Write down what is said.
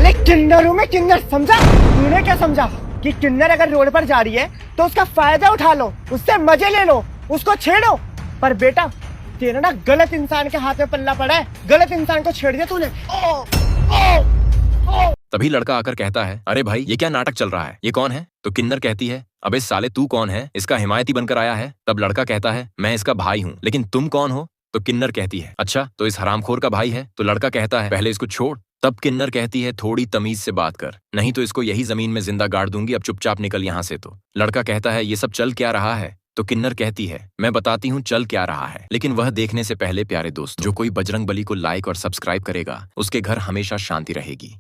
साले किन्नर हूँ मैं, किन्नर समझा? तूने क्या समझा कि किन्नर अगर रोड पर जा रही है तो उसका फायदा उठा लो, उससे मजे ले लो, उसको छेड़ो। पर बेटा तेरा ना गलत इंसान के हाथ में पल्ला पड़ा है, गलत इंसान को छेड़ दिया तूने। तभी लड़का आकर कहता है, अरे भाई ये क्या नाटक चल रहा है, ये कौन है? तो किन्नर कहती है, अबे साले तू कौन है, इसका हिमायती बनकर आया है? तब लड़का कहता है, मैं इसका भाई हूँ, लेकिन तुम कौन हो? तो किन्नर कहती है, अच्छा तो इस हरामखोर का भाई है? तो लड़का कहता है, पहले इसको छोड़। तब किन्नर कहती है, थोड़ी तमीज से बात कर, नहीं तो इसको यही जमीन में जिंदा गाड़ दूंगी, अब चुपचाप निकल यहाँ से। तो लड़का कहता है, ये सब चल क्या रहा है? तो किन्नर कहती है, मैं बताती हूँ चल क्या रहा है, लेकिन वह देखने से पहले प्यारे दोस्त, जो कोई बजरंग बली को लाइक और सब्सक्राइब करेगा उसके घर हमेशा शांति रहेगी।